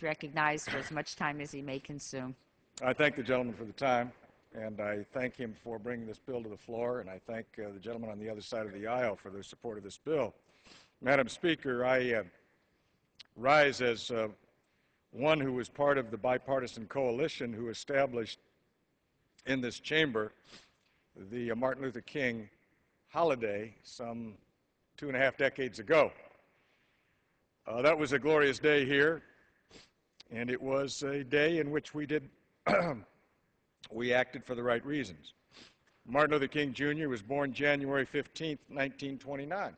is recognized for as much time as he may consume. I thank the gentleman for the time, and I thank him for bringing this bill to the floor, and I thank the gentleman on the other side of the aisle for their support of this bill. Madam Speaker, I rise as one who was part of the bipartisan coalition who established in this chamber the Martin Luther King holiday some 2.5 decades ago. That was a glorious day here, and it was a day in which we acted for the right reasons. Martin Luther King Jr. was born January 15, 1929.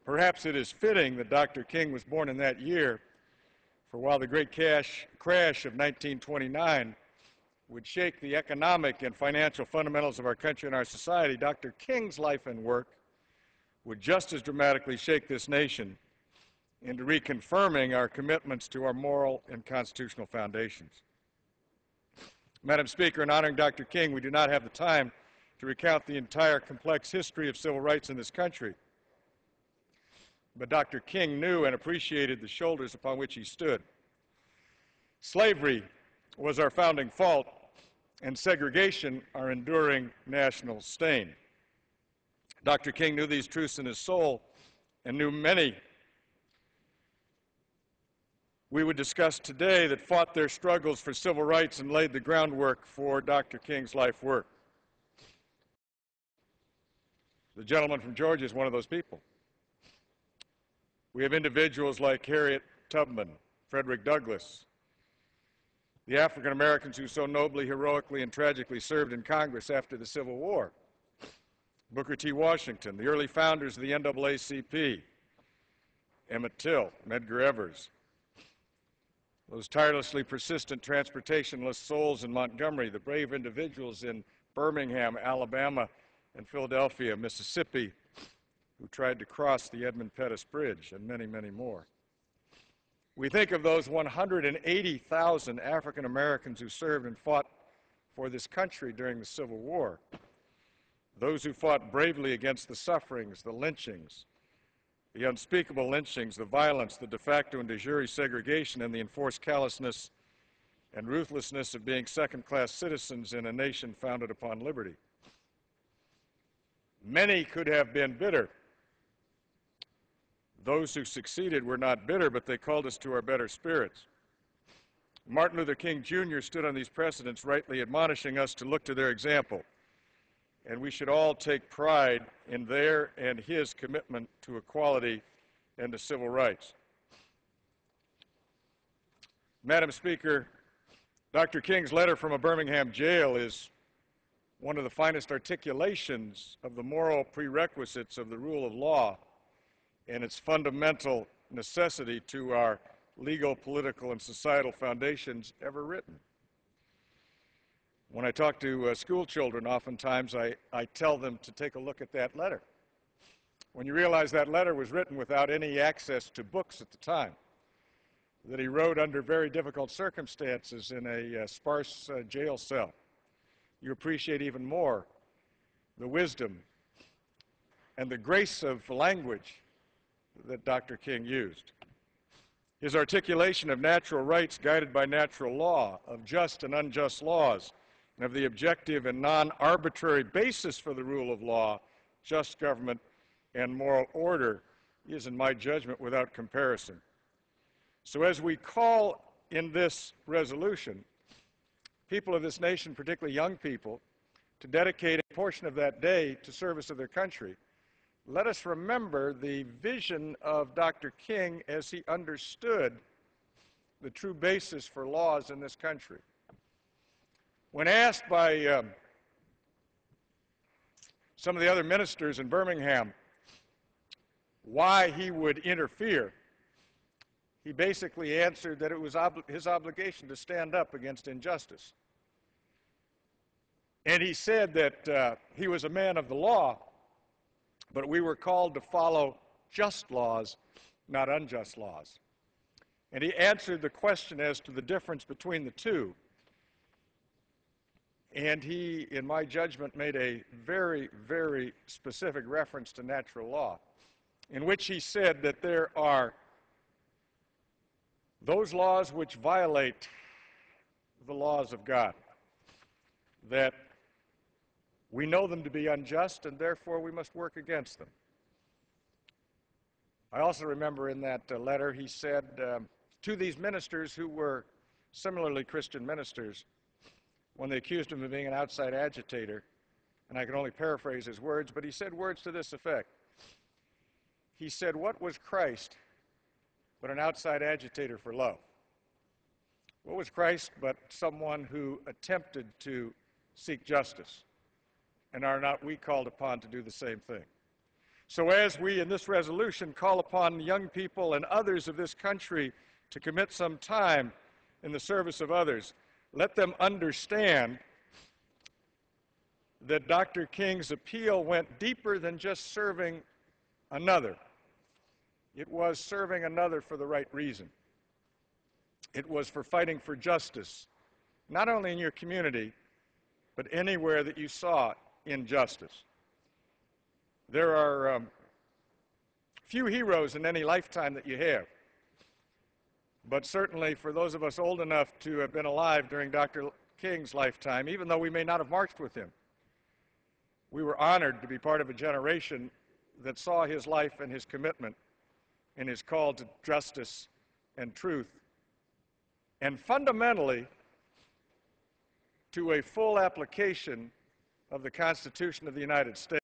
Perhaps it is fitting that Dr. King was born in that year, for while the great crash of 1929 would shake the economic and financial fundamentals of our country and our society, Dr. King's life and work would just as dramatically shake this nation into reconfirming our commitments to our moral and constitutional foundations. Madam Speaker, in honoring Dr. King, we do not have the time to recount the entire complex history of civil rights in this country. But Dr. King knew and appreciated the shoulders upon which he stood. Slavery was our founding fault, and segregation our enduring national stain. Dr. King knew these truths in his soul and knew many we would discuss today that fought their struggles for civil rights and laid the groundwork for Dr. King's life work. The gentleman from Georgia is one of those people. We have individuals like Harriet Tubman, Frederick Douglass, the African Americans who so nobly, heroically, and tragically served in Congress after the Civil War, Booker T. Washington, the early founders of the NAACP, Emmett Till, Medgar Evers, those tirelessly persistent transportationless souls in Montgomery, the brave individuals in Birmingham, Alabama, and Philadelphia, Mississippi, who tried to cross the Edmund Pettus Bridge, and many, many more. We think of those 180,000 African Americans who served and fought for this country during the Civil War, those who fought bravely against the sufferings, the lynchings, the unspeakable lynchings, the violence, the de facto and de jure segregation, and the enforced callousness and ruthlessness of being second-class citizens in a nation founded upon liberty. Many could have been bitter. Those who succeeded were not bitter, but they called us to our better spirits. Martin Luther King Jr. stood on these precedents, rightly admonishing us to look to their example. And we should all take pride in their and his commitment to equality and to civil rights. Madam Speaker, Dr. King's letter from a Birmingham jail is one of the finest articulations of the moral prerequisites of the rule of law and its fundamental necessity to our legal, political, and societal foundations ever written. When I talk to school children, oftentimes I tell them to take a look at that letter. When you realize that letter was written without any access to books at the time, that he wrote under very difficult circumstances in a sparse jail cell, you appreciate even more the wisdom and the grace of language that Dr. King used. His articulation of natural rights guided by natural law, of just and unjust laws, and of the objective and non-arbitrary basis for the rule of law, just government, and moral order is, in my judgment, without comparison. So as we call in this resolution, people of this nation, particularly young people, to dedicate a portion of that day to service of their country, let us remember the vision of Dr. King as he understood the true basis for laws in this country. When asked by some of the other ministers in Birmingham why he would interfere, he basically answered that it was his obligation to stand up against injustice. And he said that he was a man of the law, but we were called to follow just laws, not unjust laws. And he answered the question as to the difference between the two. And he, in my judgment, made a very, very specific reference to natural law, in which he said that there are those laws which violate the laws of God, that we know them to be unjust and therefore we must work against them. I also remember in that letter he said to these ministers who were similarly Christian ministers, when they accused him of being an outside agitator, and I can only paraphrase his words, but he said words to this effect. He said, "What was Christ but an outside agitator for love? What was Christ but someone who attempted to seek justice? And are not we called upon to do the same thing?" So as we in this resolution call upon young people and others of this country to commit some time in the service of others, let them understand that Dr. King's appeal went deeper than just serving another. It was serving another for the right reason. It was for fighting for justice, not only in your community, but anywhere that you saw injustice. There are few heroes in any lifetime that you have, but certainly for those of us old enough to have been alive during Dr. King's lifetime, even though we may not have marched with him, we were honored to be part of a generation that saw his life and his commitment and his call to justice and truth, and fundamentally to a full application of the Constitution of the United States